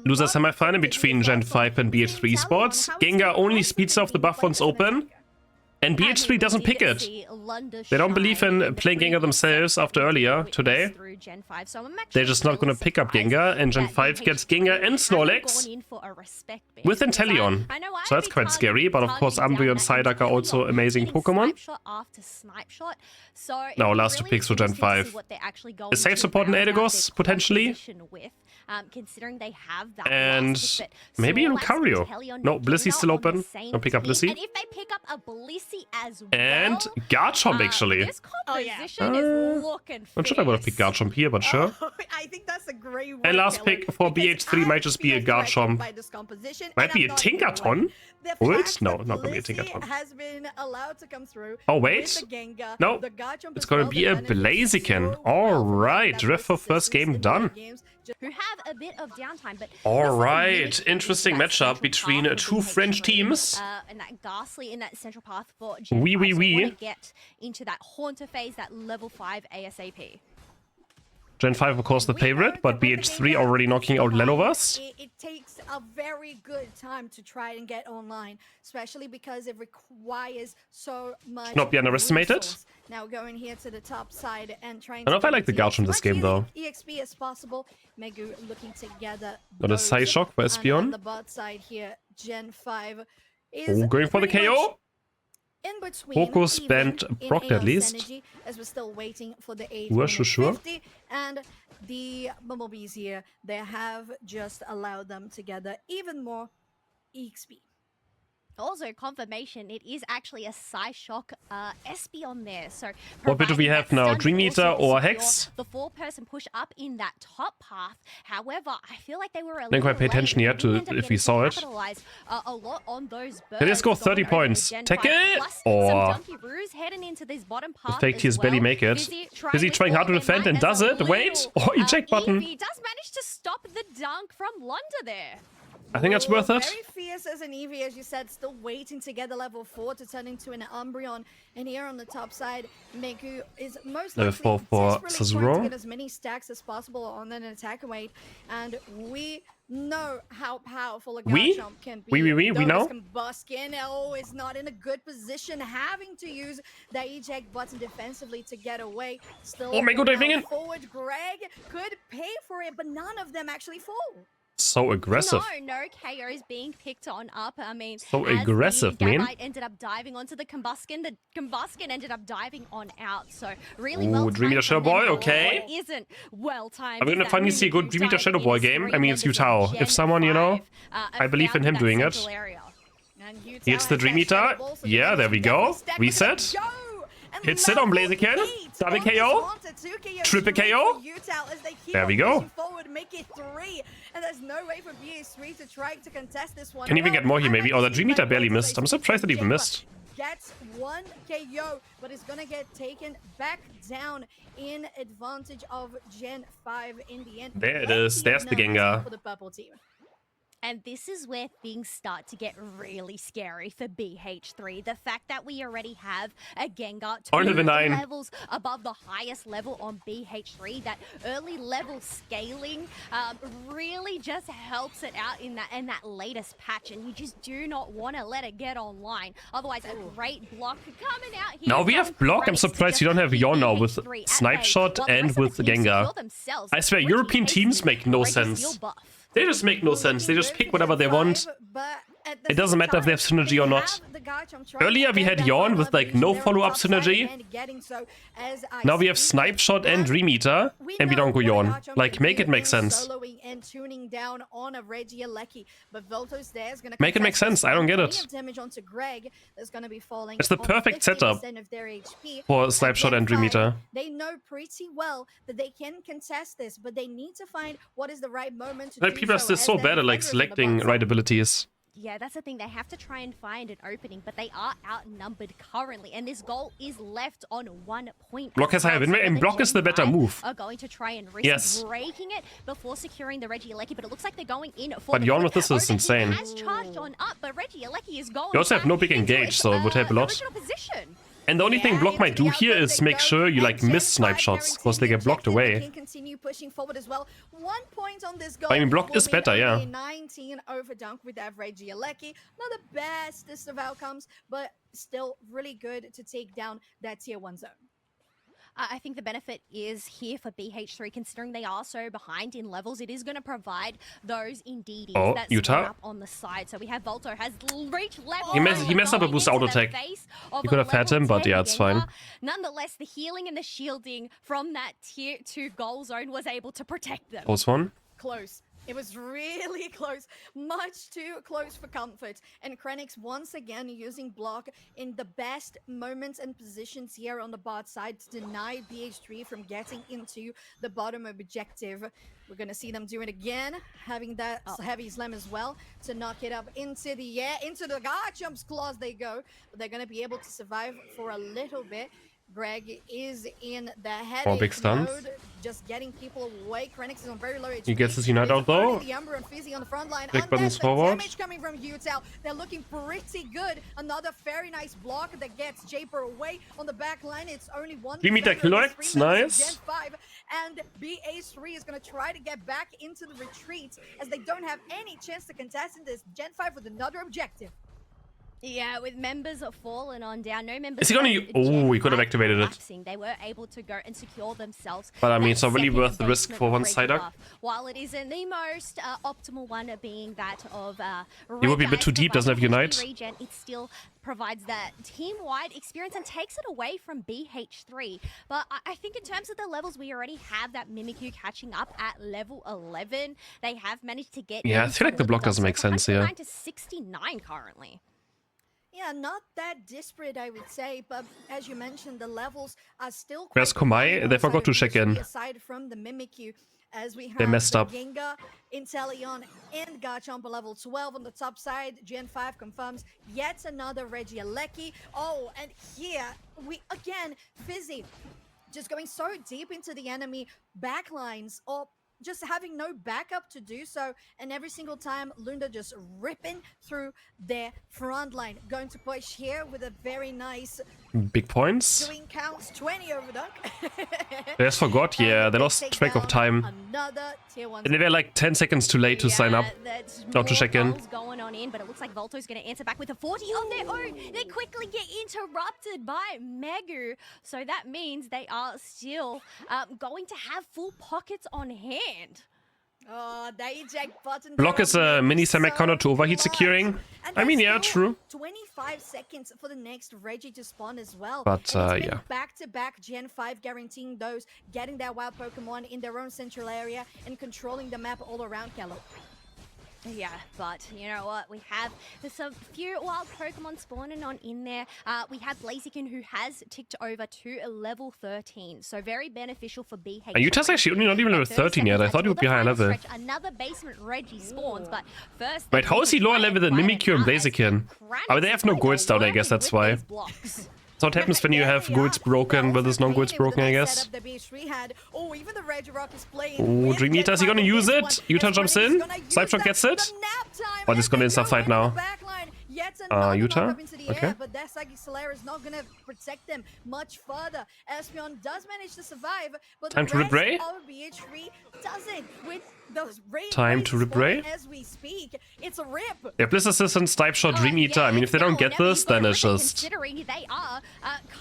Loser semi-final between Gen 5 and BH3 Esports. Gengar only speeds off the buff once open. And BH3 doesn't pick it. They don't believe in playing Gengar themselves after earlier today. They're just not gonna pick up Gengar, and Gen 5 gets Gengar and Snorlax with Inteleon. So that's quite scary, but of course Umbreon and Psyduck are also amazing Pokemon. Now last two picks for Gen 5. A safe support in Eldegoss, potentially. And maybe Lucario. No, Blissey's still open. Don't pick up Blissey. And if they pick up a Blissey as well, and Garchomp, actually. This composition is looking not sure I would have picked Garchomp here, but sure. I think that's a great one. And last pick for BH3 might just be a Garchomp. Might be a Tinkaton. Wait, no, not gonna be a Tinkaton. Oh, wait. No, it's gonna be a Blaziken. Alright, Drift for first game done. Who have a bit of downtime, but alright, interesting matchup between two French teams. And that Ghastly in that central path for We get into that Haunter phase, that level 5 ASAP. Gen 5, of course, the favorite, but BH3 already knocking out Lelovas. It takes a very good time to try and get online, especially because it requires so much. Not be underestimated. Now going here to the top side and trying. I don't know if I like the Garchomp this game though. EXP as possible. Megu looking to gather. Not a Psy Shock for Espeon. On the bot side here, Gen 5 is going for the KO. In between, Poco spent Brock at least. Energy, as we're still waiting for the sure. And the Bumblebees here, they have just allowed them to gather even more EXP. Also, confirmation, it is actually a Psyshock Espeon there. So what bit do we have now? Dream Eater or Hex? The 4-person push up in that top path. However, I feel like they were a didn't quite pay attention yet to if we saw it. A lot on those birds. They score 30 points. Take it! Or the fake tears barely make it. Busy trying hard to defend and does it. Wait! Oh, eject button. He does manage to stop the dunk from Lunda there. I think that's worth it. Very fierce as an Eevee, as you said, still waiting to get the level 4 to turn into an Umbreon. And here on the top side, Miku is most level 4 for Sazuro. To get as many stacks as possible on an attack weight. And we know how powerful a Garchomp can be. We know. Combuskin is not in a good position, having to use the eject button defensively to get away. Still, oh my god, diving in. Forward, Greg could pay for it, but none of them actually fall. So aggressive. No KOs being picked on up. I mean, so aggressive, man. Ended up diving onto the Combuskin. The Combuskin ended up diving on out. So really well. Dream Eater Shadow Boy, okay. It isn't well timed. I'm gonna finally see a good Dream Eater Shadow Boy game. I mean, it's Yutao. If someone, you know, I believe in him doing it. It's the Dream Eater. Yeah, there we go. Reset. Hits it on Blaziken. Double KO. Triple KO. There we go. Can even get more here maybe. Oh, the Dream Eater barely missed. I'm surprised that he even missed. Gets one KO, but is gonna get taken back down in advantage of Gen 5 in the end. There it is. There's the Gengar. For the purple team. And this is where things start to get really scary for BH3. The fact that we already have a Gengar 2 levels above the highest level on BH3, that early level scaling really just helps it out in that latest patch, and you just do not want to let it get online. Otherwise, a great block coming out here. Now we have block. I'm surprised you don't have Yon now with Snipe Shot and with Gengar. I swear, European teams make no sense. They just make no sense. They just pick whatever they want. It doesn't matter if they have synergy or not. Earlier we had Yawn with like no follow-up synergy. Now we have Snipe Shot and Dream Eater, and we don't go Yawn. Like, make it make sense. Make it make sense. I don't get it. It's the perfect setup for Snipe Shot and Dream Eater. They know pretty well that they can contest this, but they need to find what is the right moment to like, people are still so bad at like selecting right abilities. Yeah, that's the thing. They have to try and find an opening, but they are outnumbered currently, and this goal is left on 1 point. Block has higher win rate, and block is the better move. Are going to try and risk breaking it before securing the Regieleki, but it looks like they're going in for but Yawn with this is insane. Has charged on up, but Regieleki is going. You also have no big engage, so it would help a lot. And the only thing Block might do here is make sure you like miss snipe shots, because they get blocked away. Can continue pushing forward as well. 1 point on this goal. I mean, Block is better, yeah. 19 over dunk with that Regieleki. Not the bestest of outcomes, but still really good to take down that tier 1 zone. I think the benefit is here for BH3, considering they are so behind in levels. It is going to provide those indeedies that Utah up on the side. So we have Volto has reached level. He messed up a boost auto tech. You could have had him, but yeah, it's fine. Nonetheless, the healing and the shielding from that tier 2 goal zone was able to protect them. Close one. Close. It was really close, much too close for comfort. And Krenix once again using Block in the best moments and positions here on the bot side to deny BH3 from getting into the bottom objective. We're going to see them do it again, having that heavy slam as well to knock it up into the air, into the Garchomp's claws they go. But they're going to be able to survive for a little bit. Greg is in the headache big stuns. mode, just getting people away. Krenix is on very low HP. He gets his Unite out though. The Umber and Fizzy on the front line. Big buttons forward. Damage coming from Utah. They're looking pretty good. Another very nice block that gets Japer away on the back line. It's only one. 3 meter collects, nice. Gen 5 and BH3 is going to try to get back into the retreat as they don't have any chance to contest in this. Gen 5 with another objective. Yeah, with members fallen on down, no members. Is he gonna? Oh, he could have activated it. They were able to go and secure themselves. But I mean, it's not really worth the risk for one sider. While it isn't the most optimal one, being that of he would be a bit too deep. Doesn't have Unite. Regen, it still provides that team-wide experience and takes it away from BH3. But I think in terms of the levels, we already have that Mimikyu catching up at level 11. They have managed to get. Yeah, I feel like the block doesn't make sense here. 9 to 69 currently. Yeah, not that disparate, I would say, but as you mentioned, the levels are still quite. Where's Komai? They forgot to check in. Aside from the Mimikyu, as we have they messed up. Gengar, Inteleon, and Garchomp level 12 on the top side. Gen 5 confirms yet another Regieleki. Oh, and here we again Fizzy just going so deep into the enemy backlines, or just having no backup to do so, and every single time Lunda just ripping through their front line. Going to push here with a very nice big points. doing counts 20 over dunk. They just forgot, yeah, they lost track of time. Another tier 1. And they were like 10 seconds too late to sign up. Not to check in. Going on in, but it looks like Volto's going to answer back with a 40 of their own. They quickly get interrupted by Megu, so that means they are still going to have full pockets on hand. Oh, the eject button. Block is a mini semi counter to overheat securing. I mean, yeah, true. 25 seconds for the next Reggie to spawn as well. But yeah. Back-to-back Gen 5 guaranteeing those getting their wild Pokemon in their own central area and controlling the map all around, Kello. Yeah, but you know what? We have some few wild Pokemon spawning on in there. We have Blaziken, who has ticked over to a level 13, so very beneficial for BH. And Utah's actually only not even level 13 yet. I thought he would be higher level. Another basement Reggie spawns, but first. Wait, how is he lower level than Mimikyu and Blaziken? Oh, they have no golds down, I guess that's why. That's what happens when you have golds broken, but there's no golds broken, I guess. Oh, Dream Eater, is he gonna use it? Utah jumps in. Snipe Shot gets it. Oh, this is gonna insta-fight now. Utah? Okay. But that Psychic Solaire is not gonna protect them much further. Espeon does manage to survive, but time to rip Ray? BH3 doesn't with those Ray. Time to rip Ray? As we speak, it's a rip. Yeah, Bliss Assistant, Snipe Shot, Dream Eater. I mean, if they don't get this, then it's just. Considering they are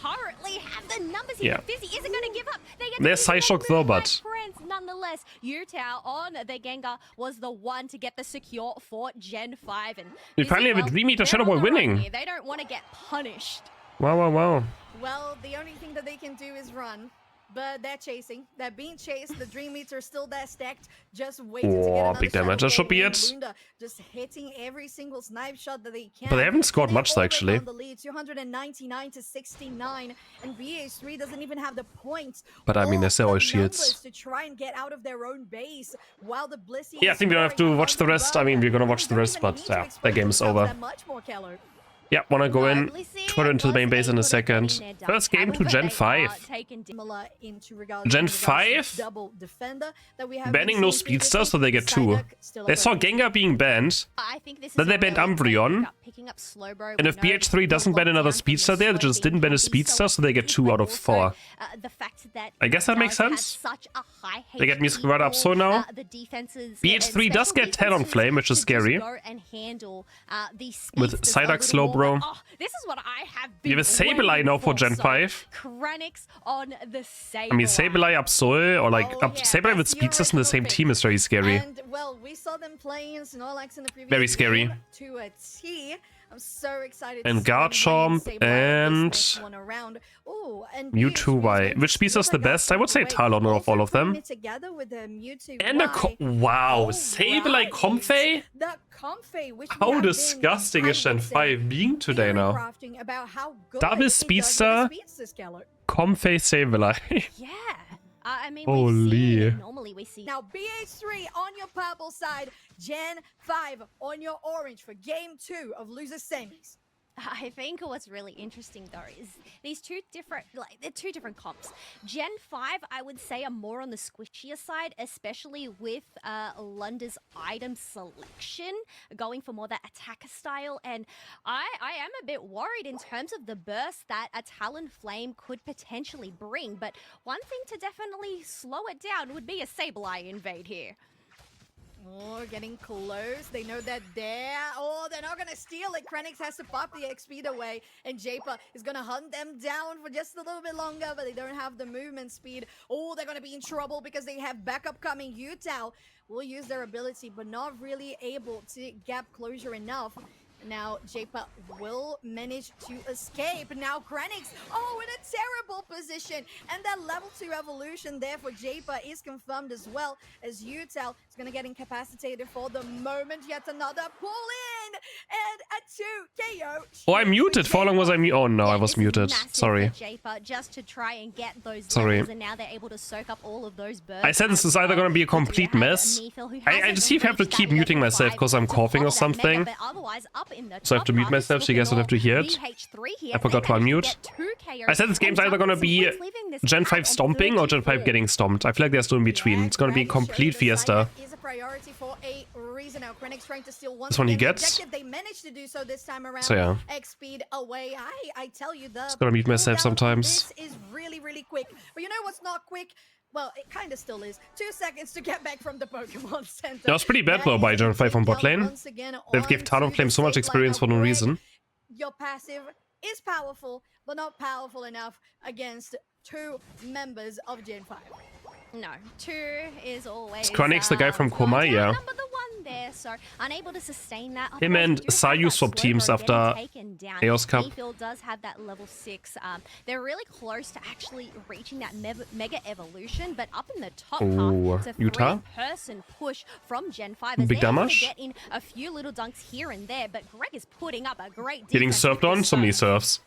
currently have the numbers here. Yeah. Fizzy isn't gonna give up. There's Psyshock though, but. Nonetheless, Utah on the Gengar was the one to get the secure for Gen 5. And we finally have a Dream Eater Shadow Ball winning. They don't want to get punished. Wow, wow, wow. Well, the only thing that they can do is run. But they're chasing. They're being chased. The Dream Eater still there stacked. Just waiting to get another big damage. That should be it. Lunda just hitting every single snipe shot that they can. But they haven't scored much, actually. The lead, 299 to 69. And BH3 doesn't even have the points. But I mean, they still always shields. To try and get out of their own base while the Blissey. Yeah, I think we don't have to watch the rest. I mean, we're gonna watch the rest, but yeah, that game is over. Yeah, wanna go in, put it into the main base in a second. First game to Gen 5. Gen 5? Banning no speedsters, so they get 2. They saw Gengar being banned. Then they banned Umbreon. picking up Slowbro. And if BH3 doesn't ban another speedster there, they just didn't ban a speedster, so they get 2 out of 4. The fact that I guess that makes sense. Such a high They get me right up so now. the defenses, BH3 does get 10 on Flame, which is scary. Go and handle, With Psyduck Slowbro. Oh, this is what I have You have a Sableye now for Gen 5. Krenix on the Sableye. I mean, Sableye, Absol, or like Sableye with speedsters in the same team is very scary. And, well, we saw them playing Snorlax in the previous Very scary. game to a T. I'm so excited And to see them Garchomp playing Sableye and this next one around. Ooh, and Mewtwo Y. Which speedster's the best? I would say Talon of all of them. Together with the Mewtwo And a Y. wow, Sableye Comfey? The Comfey, which we How have disgusting been, is Gen I would say, 5 being today now? theory-crafting about how good Double it does with speedster. the speedster scalar. Comfey Sableye. Yeah. I mean, Holy. normally we see. Now, BH3 on your purple side, Gen 5 on your orange for game 2 of Loser Semis. I think what's really interesting though is these they're two different comps. Gen 5, I would say, are more on the squishier side, especially with Lunda's item selection, going for more that attacker style. And I am a bit worried in terms of the burst that a Talonflame could potentially bring. But one thing to definitely slow it down would be a Sableye invade here. Oh, getting close. They know that they're not going to steal it. Krenix has to pop the XP away, and Japa is going to hunt them down for just a little bit longer, but they don't have the movement speed. Oh, they're going to be in trouble because they have backup coming. Utah will use their ability, but not really able to gap closure enough. Now, Japa will manage to escape. Now, Krenix, in a terrible position. And that level 2 evolution there for Japa is confirmed as well, as Utah is going to get incapacitated for the moment. Yet another pull in and a 2 KO. Oh, I muted. For how long was I muted? Oh, no, I was muted. Sorry. Japa, just to try and get those Sorry. levels, and now they're able to soak up all of those bursts. I said this is either going to be a complete mess. I just have to keep muting myself because I'm coughing or something. So I have to mute myself so you guys don't have to hear it. I forgot to unmute. I said this game's either gonna be Gen 5 stomping or Gen 5 getting stomped. I feel like there's no in between. It's gonna be a complete fiesta. This one he gets. So yeah. Just gotta mute myself sometimes. This is really, really quick. But you know what's not quick? Well, it kind of still is. 2 seconds to get back from the Pokemon Center. That was pretty bad though by Gen 5 on bot lane. They've given Talonflame so much experience for no reason. Your passive is powerful, but not powerful enough against 2 members of Gen 5. No, 2 is always. Is Krenix the guy from Komai? Yeah. Number the one there, so unable to sustain that. Him and Sayu swap teams after Chaos Cup. Mayfield does have that level 6. They're really close to actually reaching that mega evolution, but up in the top half, it's a Utah? 3-person push from Gen 5. As Big they're able to damage. get in a few little dunks here and there, but Greg is putting up a great Getting defense surfed with on? this So many surf. surfs.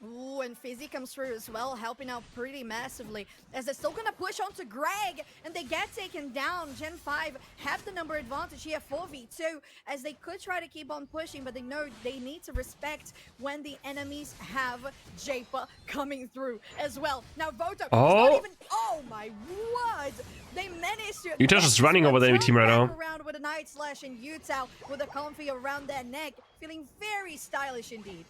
Ooh, and Fizzy comes through as well, helping out pretty massively, as they're still gonna push onto Greg, and they get taken down. Gen 5 have the number advantage here, 4v2, as they could try to keep on pushing, but they know they need to respect when the enemies have Japa coming through as well. Now, Voto, Oh my word! They managed to... Utah's just running over the enemy team right now. Around with a Night Slash, and Utah with a comfy around their neck, feeling very stylish indeed.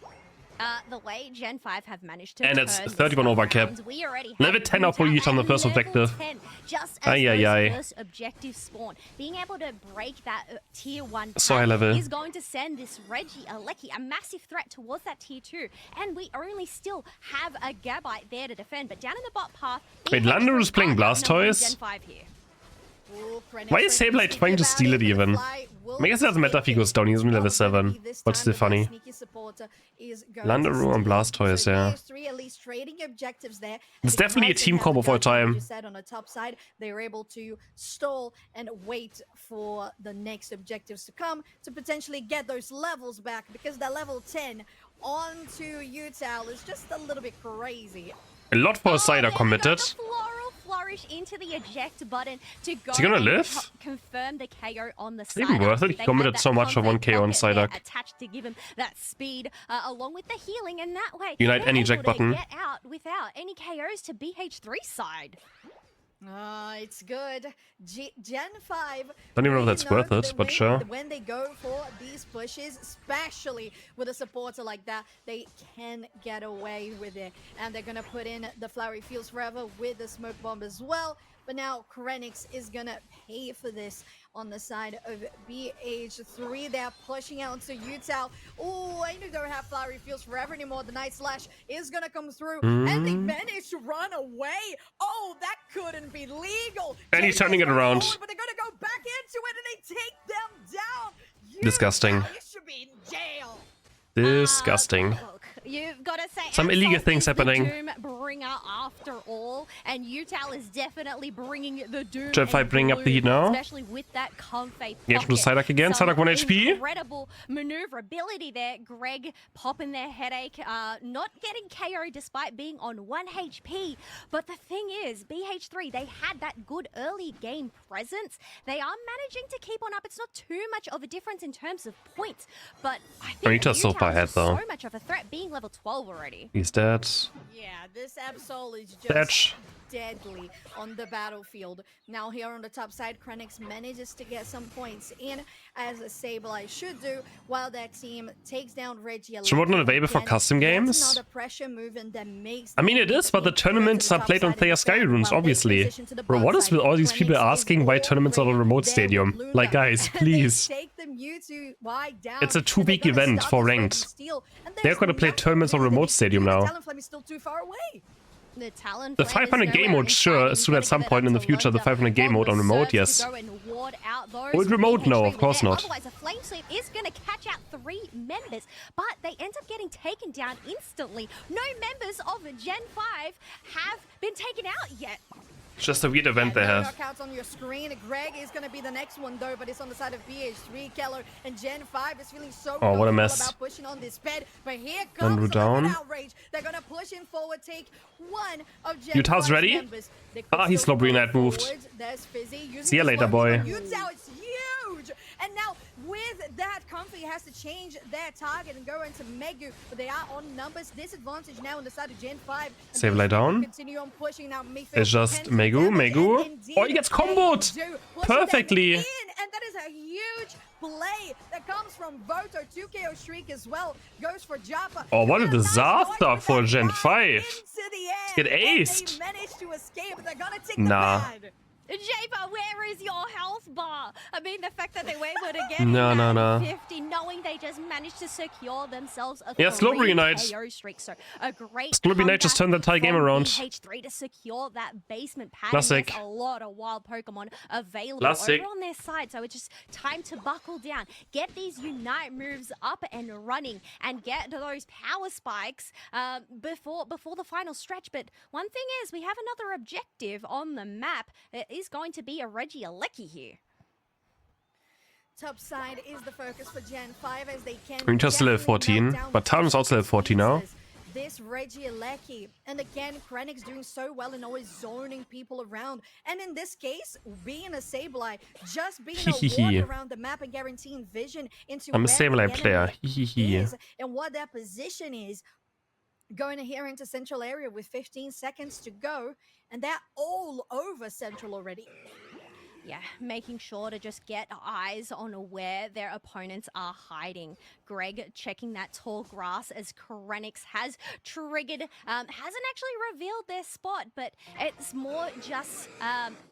The way Gen 5 have managed to And it's turn 31 this over around, cap. we already have Level 10 up for Utah on the first level objective. 10, just Ay, as ay, ay. those first objective spawn. Being able to break that tier 1 So high level. is going to send this Reggie, Aleki, a massive threat towards that tier 2. And we only still have a Gabite there to defend. But down in the bot path... Wait, Lander is playing Blastoise? Gen 5 here. Why is Sableye trying to steal it even? I guess it doesn't matter if he goes down, he's only level 7. But still funny. Landeru and Blastoise, yeah. It's definitely a team combo for a time. On the top side, they were able to stall and wait for the next objectives to come to potentially get those levels back, because that level 10 onto Utah is just a little bit crazy. A lot for a Cider committed. Floral flourish into the eject button to go. Is he gonna and live? Confirm the KO on the Is it even worth it? He committed so much for 1 KO on Psyduck. Attached to give him that speed, along with the healing, and that way Unite they're any able eject to button. Get out without any KOs to BH3 side. It's good. Gen 5. Don't even know if that's worth it, but sure. When they go for these pushes, especially with a supporter like that, they can get away with it. And they're gonna put in the Flowery Fields Forever with the smoke bomb as well. But now CrisHeroes is gonna pay for this on the side of BH3. They're pushing out to Utah. Oh, I don't have Flowery Fields Forever anymore. The Night Slash is gonna come through, and they managed to run away. Oh, that couldn't be legal. And he's turning it around. Forward, but they're gonna go back into it, and they take them down. Disgusting. You should be in jail. Disgusting. Look, you've got to say Some illegal things happening. Doom bringer after all, and Utah is definitely bringing the Doom. Gen5 bringing up the heat now. Especially with that comfy Yeah, from Psyduck again. Psyduck 1 HP. Incredible maneuverability there. Greg popping their headache, not getting KO despite being on 1 HP. But the thing is, BH3, they had that good early game presence. They are managing to keep on up. It's not too much of a difference in terms of points, but I think Utah's so far ahead, though. so much of a threat being level 12 already. He's dead. Yeah, this Absol is just Thatch. deadly on the battlefield. Now here on the top side, CrisHeroes manages to get some points in, as a Sableye should do, while that team takes down Reggie. Should not available for custom games? That's not a pressure move, and that makes I mean, it is, but the tournaments are played on Player Sky Runes, obviously. Bro, what is with all these people asking why tournaments are on a remote stadium? Like, guys, please. It's a 2-week event for ranked. They're gonna play tournaments on remote stadium now. The 500 game mode, sure, soon at some point in the future, the 500 game mode on remote, yes. Oh, remote, no, of course not. Otherwise, a flame sweep is going to catch out 3 members, but they end up getting taken down instantly. No members of Gen 5 have been taken out yet. It's just a weird event they have. Knockouts on your screen. Greg is going to be the next one, though, but it's on the side of BH3. Keller and Gen 5 is feeling so what a mess. about pushing on this bed. But here comes down. outrage. They're going to push him forward, take one of Gen Utah's 5's ready? members. He's slow Brunette moved. There's Fizzy. See ya later, boy. Utah, it's huge. And now, with that, Comfy has to change their target and go into Megu, but they are on numbers. Disadvantage now on the side of Gen 5. Sableye down. Continue on pushing now. It's just Megu. Oh, he gets comboed perfectly. And that is a huge play that comes from Voto. 2KO Shriek as well. Goes for Japa. Oh, what a disaster for Gen 5. Get aced. Nah. Japa, where is your health bar? I mean, the fact that they were able to get No. 50, knowing they just managed to secure themselves a Slow 3 Reunite. KO streak. So a great Slow Reunite just turned the entire game around. BH3 to secure that basement pad. Classic. There's a lot of wild Pokemon available Classic. over on their side. So it's just time to buckle down, get these Unite moves up and running, and get those power spikes before the final stretch. But one thing is, we have another objective on the map. It is going to be a Regieleki here. Top side is the focus for Gen 5 as they can. Retail's still level 14, but Talon's also level 40 now. This Regieleki, and again, CrisHeroes doing so well and always zoning people around. And in this case, being a Sableye, just being a walk around the map and guaranteeing vision into I'm a where Sableye the player. enemy is and what their position is. Going here into central area with 15 seconds to go, and they're all over central already. Yeah, making sure to just get eyes on where their opponents are hiding. Greg checking that tall grass as CrisHeroes has triggered. Hasn't actually revealed their spot, but it's more just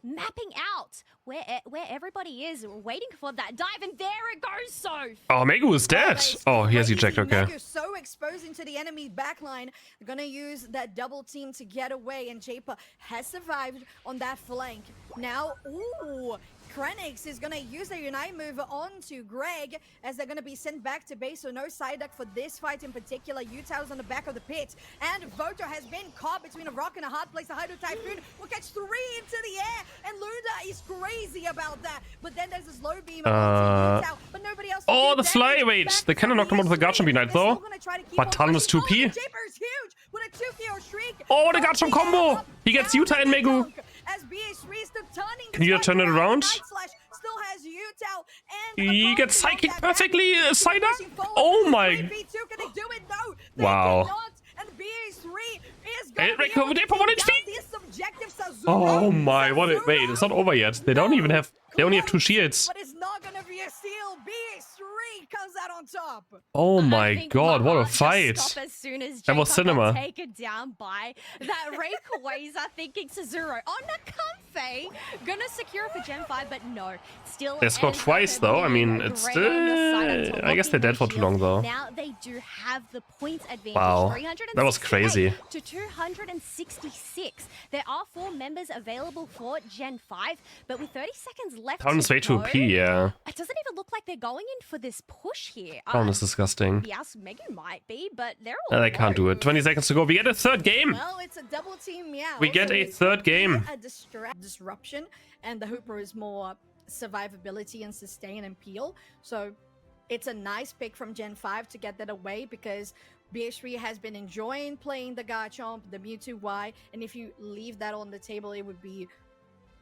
mapping out where everybody is, waiting for that dive, and there it goes. So oh, Megu is dead. Oh, he has ejected. Okay. Megu's so exposed into the enemy backline. They're gonna use that double team to get away, and Japa has survived on that flank. Now, ooh, CrisHeroes is gonna use their Unite move onto Greg as they're gonna be sent back to base, so no side duck for this fight in particular. Utah's on the back of the pit, and Voto has been caught between a rock and a hard place. The Hydro Typhoon will catch 3 into the air, and Luna is crazy about that. But then there's a slow beam onto Utah, but nobody else. Oh, the flyweight! They kind of knocked him out with the Guard Champion Knight, though. But Talon was 2P. Oh, the Guard Champ combo! He gets Utah and Megu. Can you turn it around? He gets Psychic perfectly, Psyduck? Oh my... Wow. It recovered it for 1 HP? Oh my, what a... Wait, it's not over yet. They don't even have... They only have 2 shields. But it's not gonna be a steal BH3 comes out on top. Oh my god, what a fight. As soon as That was cinema. taken down by that Rayquaza, thinking Sazuro on a comfy, gonna secure for Gen 5, but no, still. They scored twice though. I mean, it's still. I guess they're dead for too long though. Now they do have the points advantage. Wow, that was crazy. To 266. There are 4 members available for Gen 5, but with 30 seconds left. Town is way too OP, yeah. It doesn't even look like they're going in for this push here. Town is disgusting. Yes, Megan might be, but they're all. They can't do it. 20 seconds to go. We get a third game. Well, it's a double team, yeah. We get a third game. A disruption, and the Hooper is more survivability and sustain and peel. So it's a nice pick from Gen 5 to get that away, because BH3 has been enjoying playing the Garchomp, the Mewtwo Y, and if you leave that on the table, it would be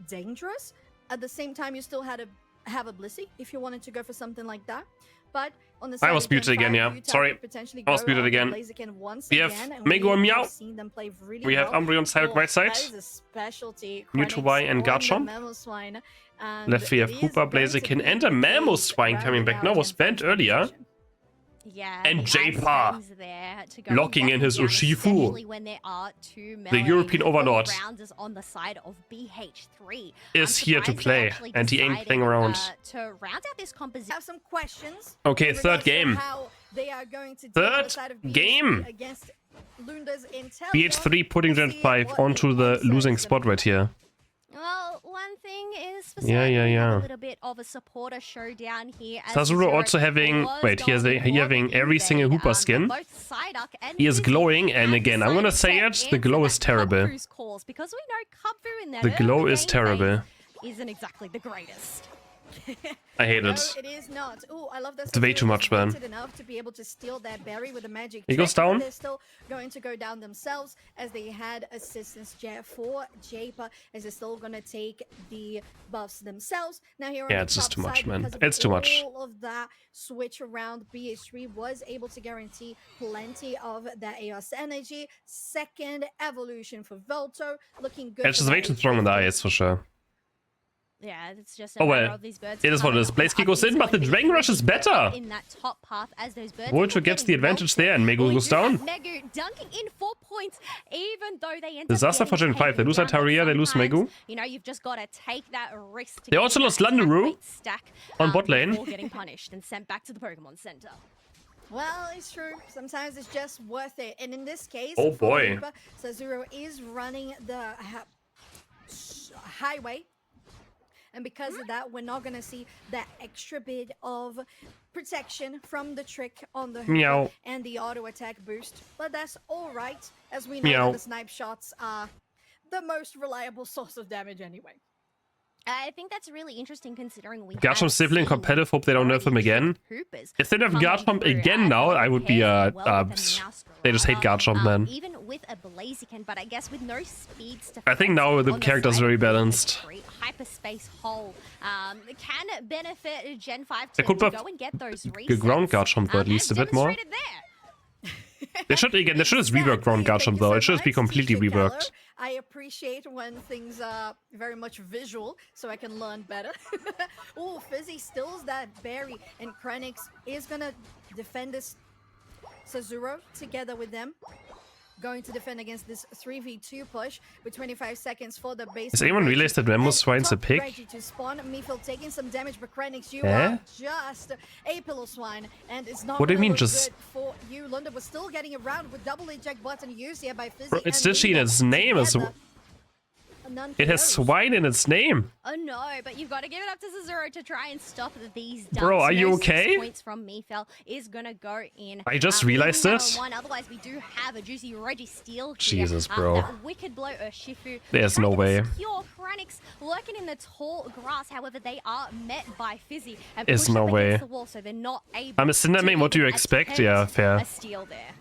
dangerous. At the same time, you still had to have a Blissey if you wanted to go for something like that. But on the side I was muted again, yeah. Sorry. I was muted again. We have Mego and Meow. We have Umbreon side right side. Mewtwo Y and Garchomp. Left we have Hooper, Blaziken, and a Mamoswine coming back now. Was banned earlier. Yeah, and J-Pa locking in his Urshifu, the European Overlord, on the side of BH3. is here to play, and he ain't playing around. To round out this composition, have some questions. Okay, third game. Third game. BH3 putting Gen 5 onto the losing spot right here. Well, one thing is for yeah. a little bit of a supporter showdown here. Sazuro also having, wait, he having every single Hooper skin. He is glowing, and again, I'm gonna say it, the glow is terrible. The glow is terrible. Isn't exactly the greatest. I hate it. No, it is not. Ooh, I love that. It's way too much, man. Enough to be able to steal that berry with a magic. He goes down. They're still going to go down themselves, as they had assistance for J-Pa, as they're still going to take the buffs themselves. Now here, yeah, on it's the just too top much, side, man. because of It's too much. All of that switch around, BH3 was able to guarantee plenty of that AOS energy. Second evolution for Volto, looking good. It's just way too strong on the eyes for sure. Yeah, it's just oh well, it is what it is. Blaziken goes in, but the Dragon Rush is better. In that top path as those birds Volto gets the advantage there, and Mego goes down. Megu dunking in 4 points, even though they end Disaster for Gen 5. They lose Altaria, they lose Megu. You know, you've just got to take that risk. They also lost Landaru on bot lane. Before getting punished and sent back to the Pokemon Center. Well, it's true. Sometimes it's just worth it. And in this case, oh boy, Sazuro is running the highway. And because of that, we're not going to see that extra bit of protection from the trick on the Hooper and the auto attack boost. But that's all right, as we know that the snipe shots are the most reliable source of damage anyway. I think that's really interesting, considering we Garchomp sibling competitive, hope they don't nerf him again. If they nerf Garchomp again now, I would be they just hate Garchomp, man. Even with a Blaziken, but I guess with no speeds to I think now the character's very balanced. Hyperspace hole can benefit Gen 5 to go and get those resets. Ground Garchomp though, at least a bit more. They should just rework Ground Garchomp though. It should just be completely reworked. I appreciate when things are very much visual, so I can learn better. Oh, Fizzy steals that berry, and Krenix is gonna defend this Sazuro together with them. Going to defend against this 3v2 push with 25 seconds for the base. Has anyone realized that Mamoswine's a pig? To spawn. Mephil taking some damage, but Krenix, you are just a pillow swine, and it's not. What do you mean, just for you? Lunda was still getting around with double eject button used here by Fizzy. Bro, it's literally in its name as well. It has swine in its name. Oh no, but you've got to give it up to Sazuro to try and stop these dumps. Bro, are you okay? 6 points from Mephil is gonna go in. I just realized this. Otherwise, we do have a juicy Registeel here. Jesus, bro. That wicked blow Urshifu. There's no way. Kranix lurking in the tall grass. However, they are met by Fizzy. And there's no way. The wall, so they're not able I'm a Cinnamon. What do you expect? Yeah, fair. A steal there.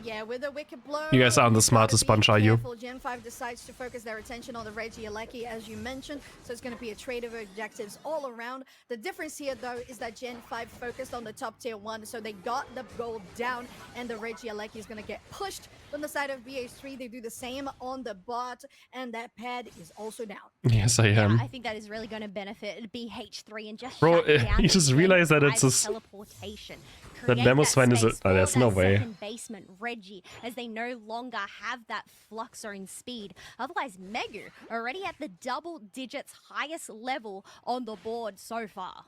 Yeah, with a wicked blow. You guys aren't the you've smartest gotta be bunch, are you? careful. Gen 5 decides to focus their attention on the Reggie Alecki, as you mentioned. So it's going to be a trade of objectives all around. The difference here, though, is that Gen 5 focused on the top tier 1. So they got the gold down, and the Reggie Alecki is going to get pushed. On the side of BH3, they do the same on the bot, and that pad is also down. Yes, I am. Yeah, I think that is really going to benefit BH3 and just Bro, shut down you just the realized that Gen it's 5 a teleportation. that Create Memo Sven is a... space Oh, there's for no that way. second basement Reggie, as they no longer have that flux zone speed. Otherwise, Megu already at the double digits highest level on the board so far.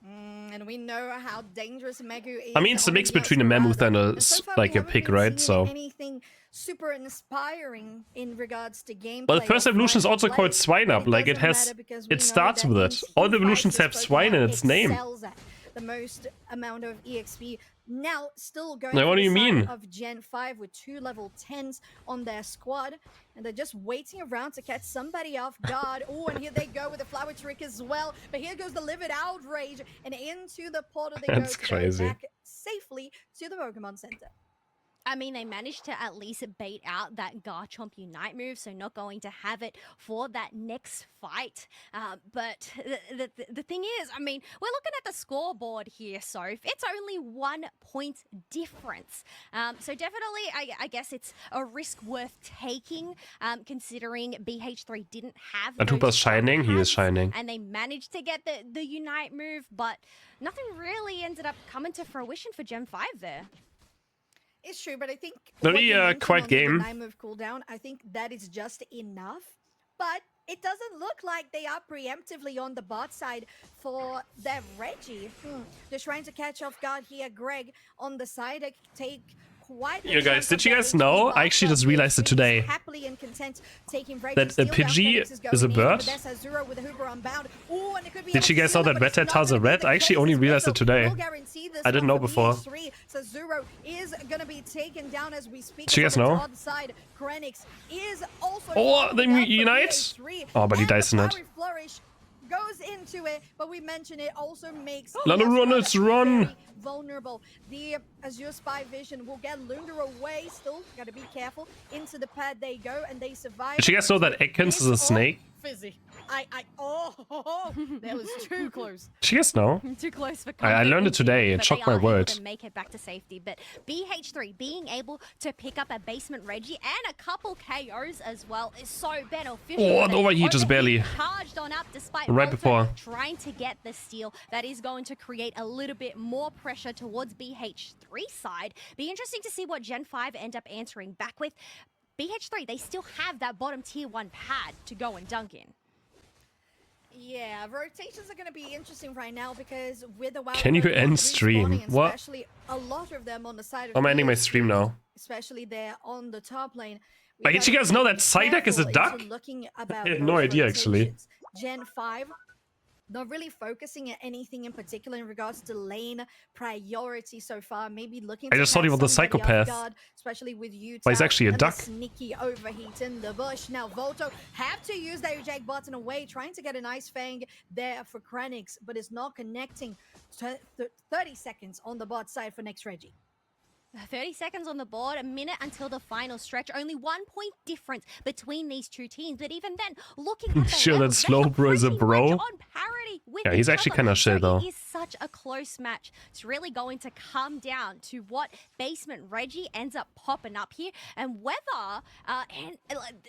And we know how dangerous Megu is. I mean, it's a on mix the between a Esmeralda. mammoth and And so far, we like a haven't pig, really right? seen So... anything super inspiring in regards to gameplay. Well, the first or evolution is front also play, called Swine but Up. Like, it doesn't has... matter because we It know starts that with in it. All the Teamfight, evolutions have this swine in Pokemon its name. excels at the most amount of EXP. Now, still going Now, what for do the you side mean? of Gen 5 with 2 level 10s on their squad. And they're just waiting around to catch somebody off guard. Oh, and here they go with the flower trick as well. But here goes the Livid Outrage. And into the portal they That's go to crazy. go back safely to the Pokemon Center. I mean, they managed to at least bait out that Garchomp Unite move, so not going to have it for that next fight. But the thing is, I mean, we're looking at the scoreboard here, Soph. It's only 1 point difference. So definitely, I guess it's a risk worth taking, considering BH3 didn't have And Hooper's those shining, he is pads, shining. and they managed to get the Unite move, but nothing really ended up coming to fruition for Gen 5 there. It's true, but I think Very, what you mentioned quiet on the game. Deny move cooldown, I think that is just enough. But it doesn't look like they are preemptively on the bot side for their Reggie. They're trying to catch off guard here. Greg on the side, take quite You guys, did you guys know? I actually just realized it today. Happily and content taking That a Pidgey is a bird? Did you guys know that Red Hat has a red? I actually only realized it today. I didn't know before. Is gonna be taken down as we speak. Did you guys know? Oh, they unite? Oh, but he dies in it. Goes into it, but we mention it also makes Lana run, let's run. very vulnerable. The Azure Spy Vision will get Lunder away. Still gotta be careful. Into the pad they go, and they survive. Did you guys know that Ekans is a snake? Fizzy. That was too close. Did you guys know? Too close for I learned it today. It but shocked they my are able word. to make it back to safety. But BH3 being able to pick up a basement Reggie and a couple KOs as well is so beneficial. Oh, an overheat just barely. Charged on up despite Right Volta before. trying to get the steal. That is going to create a little bit more pressure towards BH3 side. Be interesting to see what Gen 5 end up answering back with. BH3, they still have that bottom tier 1 pad to go and dunk in. Yeah, rotations are going to be interesting right now because with the wild Can you Pokemon end respawning, stream? and What? Especially a lot of them on the side of I'm ending my BH3, stream now. especially there on the top lane. Like, did you guys know that Psyduck is a duck? I had no idea, actually. Gen 5, not really focusing at anything in particular in regards to lane priority so far. Maybe looking I to just thought he catch was a somebody off psychopath. guard, especially with you. But he's actually a and the duck. Sneaky overheat in the bush. Now Volto have to use their eject button away, trying to get an Ice Fang there for Krenix, but it's not connecting. 30 seconds on the bot side for next Reggie. 30 seconds on the board, a minute until the final stretch. Only 1 point difference between these two teams. But even then, looking at the Sure, that levels, they are Slowbro is a pretty bro. much on parity with Yeah, he's each actually other. kinda shit, So though. it is such a close match. It's really going to come down to what basement Reggie ends up popping up here, and whether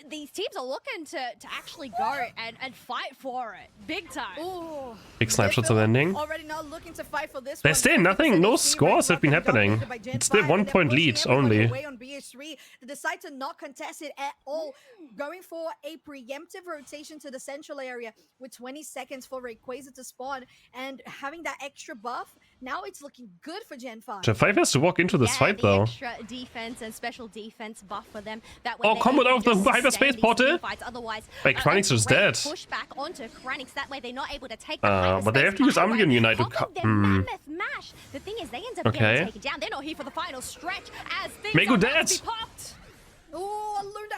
these teams are looking to actually go and fight for it big time. Ooh. Big snapshots of ending. Already not looking to fight for this There's still nothing, no scores have been happening. It's still 1 point lead only. Away on BH3, they decide to not contest it at all, going for a preemptive rotation to the central area with 20 seconds for Rayquaza to spawn, and having that extra buff. Now it's looking good for Gen 5. Gen 5 has to walk into this fight, the though. extra defense and special defense buff for them. That way Oh, they combo can out of the just hyperspace sustain these portal. teamfights. Otherwise, Wait, Kranix is great dead. Pushback onto Kranix. That way they're not able to take the But they have to use Umbreon Unite to cut. Mammoth Mash. The thing is, they end up Okay. getting taken down. They're not here for the final stretch as things Megu are about dead. to be popped.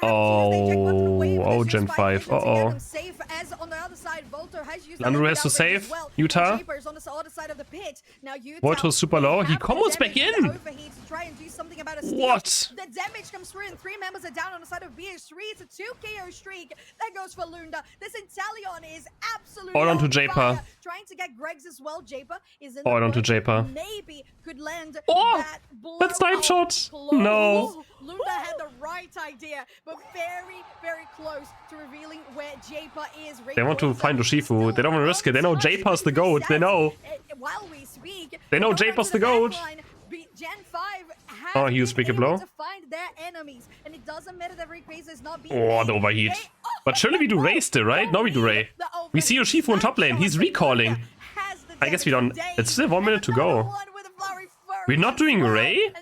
Oh, Gen 5. Uh-oh. Landru has to save. Utah. Volto is super low. He combos back in. What? The damage comes through and 3 members are down on the side of BH3. It's a 2 KO streak. That goes for Lunda. This Inteleon is absolutely all onto on Japer. fire. Trying to get Greg's as well. Japer is in the All onto bush. Japer. Maybe could land Oh, that snipe shot. No. Lunda had the right idea, but very, very close to revealing where Japer is. They want to find Urshifu. They don't want to risk it. They know Japer's the GOAT. They know. While we speak, They know Japer's the GOAT. Gen 5 has Oh, he used been Speaker able Blow. to find their enemies, and it doesn't matter that Rayquaza is not being Oh, made. the overheat. But surely we do Ray still, right? No, we do Ray. We see Urshifu in top lane. He's recalling. I guess we don't. It's still 1 minute to go. We're not doing Ray?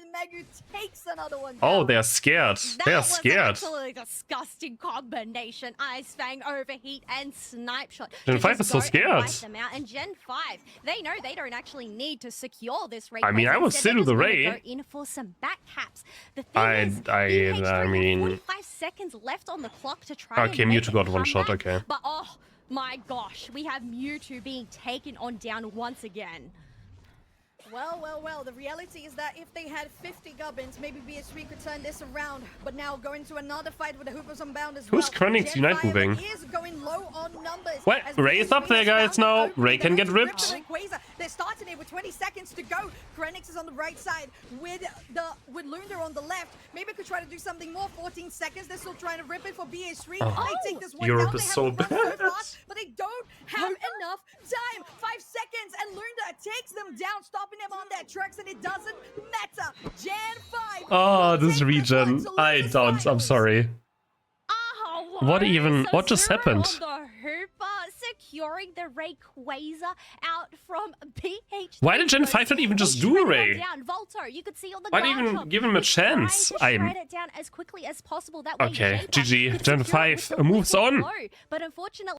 Oh, they're scared. They're scared. That was actually a disgusting combination. Ice Fang, Overheat, and Snipe Shot. Gen 5 is so scared. And Gen 5, they know they don't actually need to secure this Ray. I mean, I will still do the Ray. Go in for some back caps. The thing is, I mean... 45 seconds left on the clock to try Okay, and make Mewtwo got a one shot, comeback, okay. But oh my gosh, we have Mewtwo being taken on down once again. Well, the reality is that if they had 50 gubbins, maybe BH3 could turn this around. But now going to another fight with the Hoopers Unbound as well. Who's Krennic's Unite moving? Is going low on numbers. What? Ray is up there, guys, now. Ray can get ripped. They're starting it with 20 seconds to go. Krennic is on the right side with Lunda on the left. Maybe could try to do something more. 14 seconds. They're still trying to rip it for BH3. They take this one Europe down. is They so haven't gone bad. so far, but they don't have enough time. 5 seconds, and Lunda takes them down, stopping them on their tracks, and it doesn't matter. Gen 5. Oh, this region. I don't. I'm sorry. Oh, What even- what just Zero happened? On the Hooper, securing the Rayquaza out from BH3. Why did Gen 5 not even just do a Ray? Down. Volto, you could see on the Why guard didn't even shot. give him a He's trying chance? to shred it down as quickly as possible. That way Okay, Japer GG. could Gen secure it 5 with the moves little on. blow. But unfortunately,